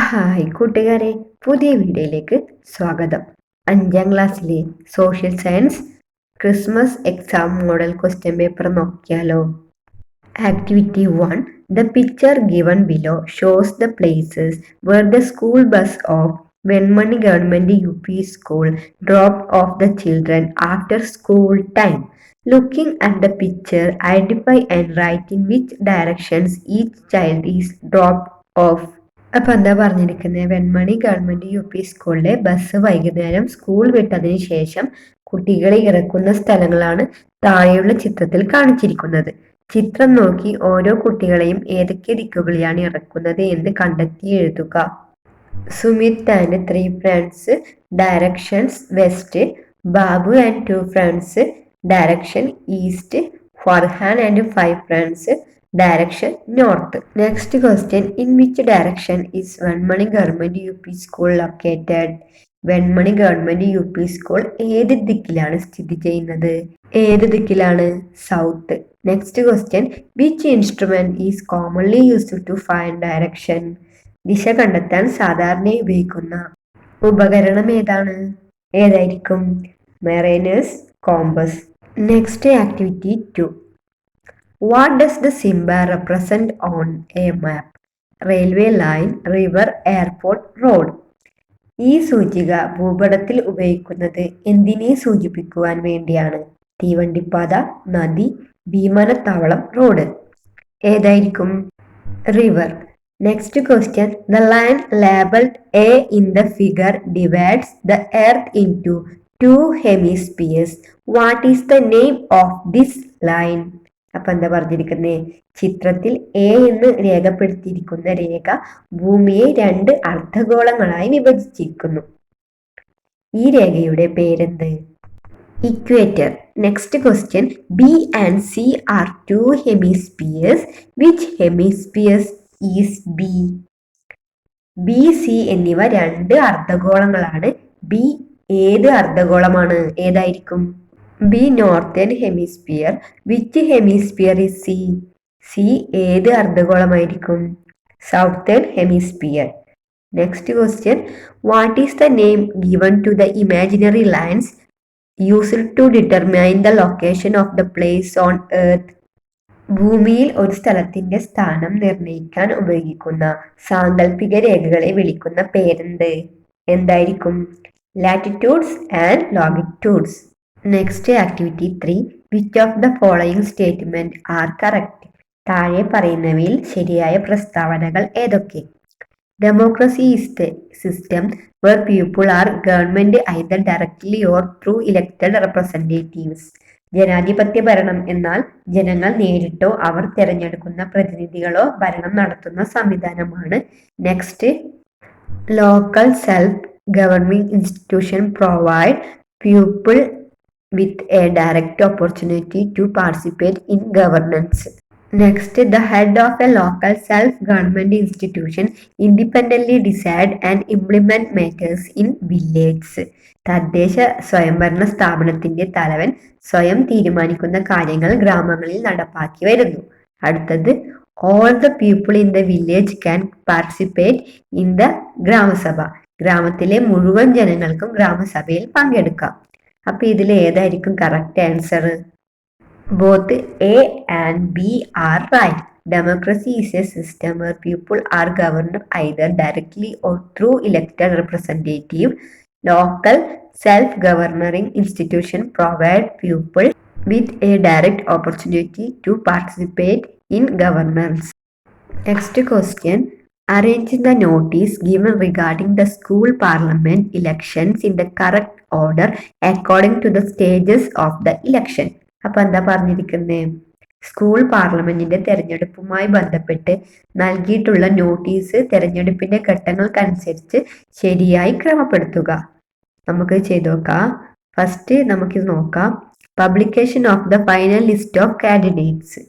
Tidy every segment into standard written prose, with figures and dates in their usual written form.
Hi കൂട്ടുകാരെ, പുതിയ വീഡിയോയിലേക്ക് സ്വാഗതം. 5ാം ക്ലാസ്സിലെ social science Christmas exam model question paper നോക്കിയാലോ. Activity 1. The picture given below shows the places where the school bus of Venmani Government UP School dropped off the children after school time. Looking at the picture, identify and write in which directions each child is dropped off. അപ്പൊ എന്താ പറഞ്ഞിരിക്കുന്നത്, Venmony government UP സ്കൂളിലെ bus വൈകുന്നേരം school വിട്ടതിന് ശേഷം കുട്ടികളെ ഇറക്കുന്ന സ്ഥലങ്ങളാണ് താഴെയുള്ള ചിത്രത്തിൽ കാണിച്ചിരിക്കുന്നത്. ചിത്രം നോക്കി ഓരോ കുട്ടികളെയും ഏതൊക്കെ ദിക്കുകളിലാണ് ഇറക്കുന്നത് എന്ന് കണ്ടെത്തി എഴുതുക. Sumit and 3 friends directions west, Babu and 2 friends direction east, Farhan and 5 friends direction north. Next question, in which direction is Venmani Government UP School located? Venmani government UP school ഏത് ദിക്കിലാണ് സ്ഥിതി ചെയ്യുന്നത്? ഏത് ദിക്കിലാണ്? South. Next question, which instrument is commonly used to find direction? ദിശ കണ്ടെത്താൻ സാധാരണയായി ഉപയോഗിക്കുന്ന ഉപകരണം ഏതാണ്? ഏതായിരിക്കും? Mariner's compass. Next activity 2. What does the symbol represent on a map? Railway line, river, airport, road. ഈ സൂചിക ഭൂപടത്തിൽ ഉപയോഗിക്കുന്നത് എന്തിനെ സൂചിപ്പിക്കുവാൻ വേണ്ടിയാണ്? തീവണ്ടിപ്പാത, നദി, വിമാനത്താവളം, റോഡ്. ഏതായിരിക്കും? River. Next question, the line labeled A in the figure divides the earth into 2 hemispheres. What is the name of this line? അപ്പൊ എന്താ പറഞ്ഞിരിക്കുന്നത്? ചിത്രത്തിൽ A എന്ന് രേഖപ്പെടുത്തിയിരിക്കുന്ന രേഖ ഭൂമിയെ 2 അർദ്ധഗോളങ്ങളായി വിഭജിച്ചിരിക്കുന്നു. ഈ രേഖയുടെ പേരെന്ത്? Equator. Next question, B and C are 2 hemispheres. Which hemispheres is B? B, C എന്നിവ 2 അർദ്ധഗോളങ്ങളാണ്. B ഏത് അർദ്ധഗോളമാണ്? ഏതായിരിക്കും? B northern hemisphere. Which hemisphere is C? C ഏത് അർദ്ധഗോളമായിരിക്കും? Southern hemisphere. Next question, what is the name given to the imaginary lines used to determine the location of the place on earth? ഭൂമിയിൽ ഒരു സ്ഥലത്തിന്റെ സ്ഥാനം നിർണ്ണയിക്കാൻ ഉപയോഗിക്കുന്ന സാങ്കല്പിക രേഖകളെ വിളിക്കുന്ന പേരെന്ത്? എന്തായിരിക്കും? Latitudes and longitudes. Next activity 3. Which of the following statement are correct? താഴെ പറയുന്നവയിൽ ശരിയായ പ്രസ്താവനകൾ ഏതൊക്കെ? Democracy is the system where people are government either directly or through elected representatives. ജനാധിപത്യ ഭരണം എന്നാൽ ജനങ്ങൾ നേരിട്ടോ അവർ തിരഞ്ഞെടുക്കുന്ന പ്രതിനിധികളോ ഭരണം നടത്തുന്ന സംവിധാനമാണ്. Next, local self governing institution provide people with a direct opportunity to participate in governance. Next, the head of a local self-government institution independently decide and implement matters in villages. തദ്ദേശ സ്വയംഭരണ സ്ഥാപനത്തിന്റെ തലവൻ സ്വയം തീരുമാനിക്കുന്ന കാര്യങ്ങൾ ഗ്രാമങ്ങളിൽ നടപ്പാക്കി വരുന്നു. അടുത്തത്, all the people in the village can participate in the ഗ്രാമസഭ. ഗ്രാമത്തിലെ മുഴുവൻ ജനങ്ങൾക്കും ഗ്രാമസഭയിൽ പങ്കെടുക്കാം. അപ്പൊ ഇതിൽ ഏതായിരിക്കും correct answer? Both A and B are right. Democracy is a system where people are governed either directly or through elected representative. Local self-governing institution provide people with a direct opportunity to participate in governance. Next question, arrange the notice given regarding the school parliament elections in the correct order according to the stages of the election. അപ്പൊ എന്താ പറഞ്ഞിരിക്കുന്നത്? School പാർലമെന്റിന്റെ തെരഞ്ഞെടുപ്പുമായി ബന്ധപ്പെട്ട് നൽകിയിട്ടുള്ള notice തെരഞ്ഞെടുപ്പിന്റെ ഘട്ടങ്ങൾക്കനുസരിച്ച് ശരിയായി ക്രമപ്പെടുത്തുക. നമുക്ക് ചെയ്തു നോക്കാം. ഫസ്റ്റ് നമുക്കിത് നോക്കാം. Publication of the final list of candidates,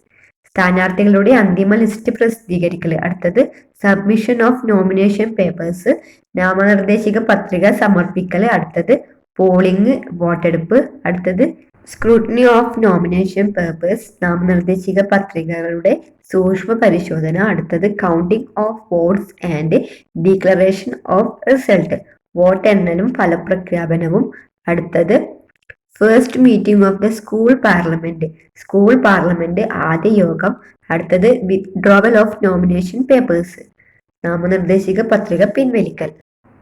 സ്ഥാനാർത്ഥികളുടെ അന്തിമ ലിസ്റ്റ് പ്രസിദ്ധീകരിക്കൽ. അടുത്തത്, സബ്മിഷൻ ഓഫ് നോമിനേഷൻ പേപ്പേഴ്സ്, നാമനിർദ്ദേശിക പത്രിക സമർപ്പിക്കൽ. അടുത്തത്, പോളിംഗ് വോട്ടെടുപ്പ്. അടുത്തത്, സ്ക്രൂട്ടിനി ഓഫ് നോമിനേഷൻ പേപ്പേഴ്സ് നാമനിർദ്ദേശിക പത്രികകളുടെ സൂക്ഷ്മ പരിശോധന. അടുത്തത് counting of votes and declaration of result, വോട്ട് എണ്ണലും ഫലപ്രഖ്യാപനവും. അടുത്തത് first meeting of the school parliament ആദ്യ യോഗം. അടുത്തത് വിത്ഡ്രോവൽ ഓഫ് നോമിനേഷൻ പേപ്പേഴ്സ്, നാമനിർദ്ദേശിക പത്രിക പിൻവലിക്കൽ.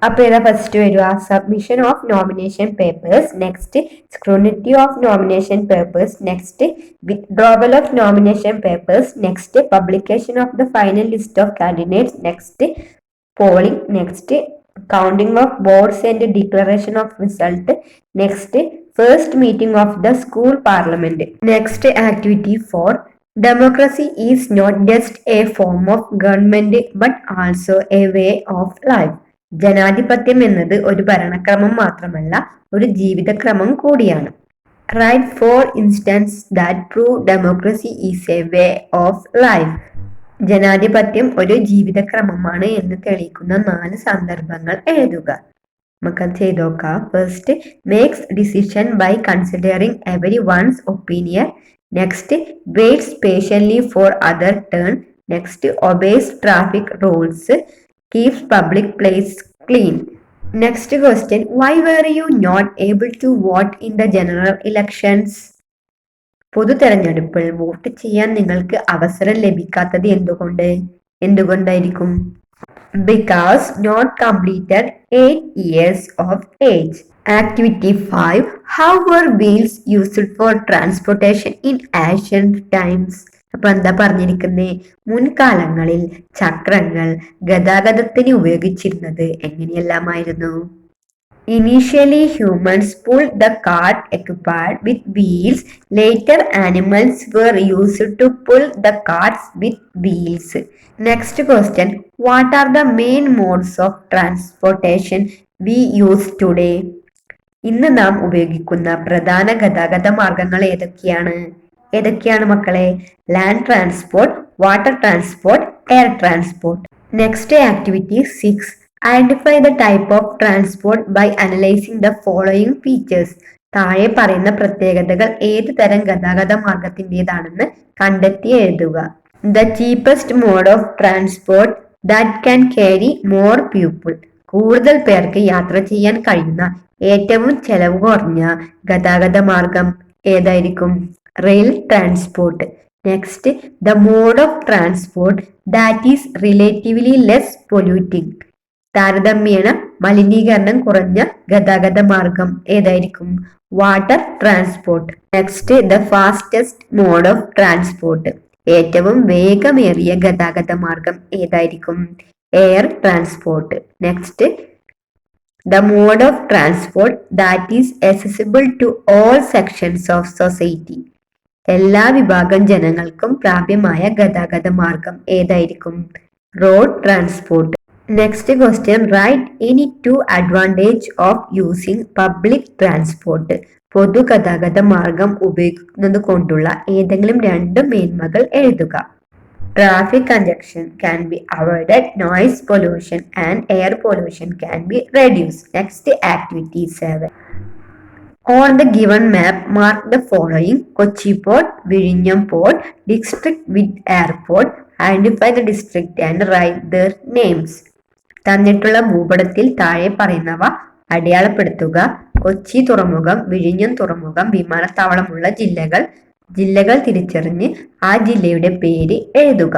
അപ്പൊ ഏതാ ഫസ്റ്റ് വരിക? Submission of nomination papers, next scrutiny of nomination papers, next withdrawal of nomination papers, next publication of the final list of candidates, next polling, next counting of votes and declaration of result, next first meeting of the school parliament. Next activity 4. Democracy is not just a form of government but also a way of life. ജനാധിപത്യം എന്നത് ഒരു ഭരണക്രമം മാത്രമല്ല, ഒരു ജീവിതക്രമം കൂടിയാണ്. Write 4 instances that prove democracy is a way of life. ജനാധിപത്യം ഒരു ജീവിതക്രമമാണ് എന്ന് തെളിയിക്കുന്ന 4 സന്ദർഭങ്ങൾ എഴുതുക. നമുക്കത് ചെയ്ത് നോക്കാം. First, makes decision by considering everyone's opinion. Next, waits patiently for other turn. Next, obeys traffic rules, keeps public place clean. Next question, why were you not able to vote in the general elections? പൊതു തെരഞ്ഞെടുപ്പിൽ vote ചെയ്യാൻ നിങ്ങൾക്ക് അവസരം ലഭിക്കാത്തത് എന്തുകൊണ്ടായിരിക്കും? Because not completed 8 years of age. Activity 5. How were wheels used for transportation in ancient times? അപ്പൊ എന്താ പറഞ്ഞിരിക്കുന്നത്? മുൻകാലങ്ങളിൽ ചക്രങ്ങൾ ഗതാഗതത്തിന് ഉപയോഗിച്ചിരുന്നത് എങ്ങനെയെല്ലാമായിരുന്നു? Initially, humans pulled the cart equipped with wheels. Later, animals were used to pull the carts with wheels. Next question. What are the main modes of transportation we use today? ഇന്ന് നാം ഉപയോഗിക്കുന്ന പ്രധാന ഗതാഗത മാർഗങ്ങൾ ഏതൊക്കെയാണ് മക്കളെ? Land transport, water transport, air transport. Next activity 6. Identify the type of transport by analyzing the following features. താഴെ പറയുന്ന പ്രത്യേകതകൾ ഏത് തരം ഗതാഗത മാർഗത്തിൻ്റെതാണെന്ന് കണ്ടെത്തി എഴുതുക. The cheapest mode of transport that can carry more people. കൂടുതൽ പേർക്ക് യാത്ര ചെയ്യാൻ കഴിയുന്ന ഏറ്റവും ചെലവ് കുറഞ്ഞ ഗതാഗത മാർഗം ഏതായിരിക്കും? Rail transport. Next, the mode of transport that is relatively less polluting. താരതമ്യേന മലിനീകരണം കുറഞ്ഞ ഗതാഗത മാർഗം ഏതായിരിക്കും? Water transport. Next, the fastest mode of transport. ഏറ്റവും വേഗമേറിയ ഗതാഗത മാർഗം ഏതായിരിക്കും? Air transport. Next, the mode of transport that is accessible to all sections of society. എല്ലാ വിഭാഗം ജനങ്ങൾക്കും പ്രാപ്യമായ ഗതാഗത മാർഗം ഏതായിരിക്കും? Road transport. Next question, write any 2 advantage of using public transport. പൊതുഗതാഗത മാർഗം ഉപയോഗിക്കുന്നത് കൊണ്ടുള്ള ഏതെങ്കിലും 2 മേന്മകൾ എഴുതുക. Traffic congestion can be avoided, noise pollution and air pollution can be reduced. Next activity 7. On the given map, mark the following: Kochi Port, Vizhinjam Port, district with airport. Identify the district and write their names. തന്നിട്ടുള്ള ഭൂപടത്തിൽ താഴെ പറയുന്നവ അടയാളപ്പെടുത്തുക. കൊച്ചി തുറമുഖം, വിഴിഞ്ഞം തുറമുഖം, വിമാനത്താവളമുള്ള ജില്ലകൾ തിരിച്ചറിഞ്ഞ് ആ ജില്ലയുടെ പേര് എഴുതുക.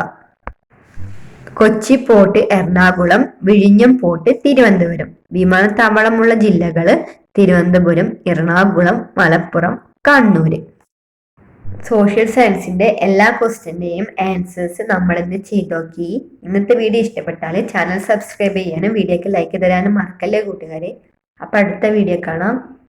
കൊച്ചി പോർട്ട് എറണാകുളം, വിഴിഞ്ഞം പോർട്ട് തിരുവനന്തപുരം. വിമാനത്താവളമുള്ള ജില്ലകള് തിരുവനന്തപുരം, എറണാകുളം, മലപ്പുറം, കണ്ണൂര്. സോഷ്യൽ സയൻസിന്റെ എല്ലാ ക്വസ്റ്റ്യന്റെയും ആൻസേഴ്സ് നമ്മൾ ഇന്ന് ചെയ്ത് നോക്കി. ഇന്നത്തെ വീഡിയോ ഇഷ്ടപ്പെട്ടാൽ ചാനൽ സബ്സ്ക്രൈബ് ചെയ്യാനും വീഡിയോക്ക് ലൈക്ക് തരാനും മറക്കല്ലേ കൂട്ടുകാരെ. അപ്പൊ അടുത്ത വീഡിയോ കാണാം.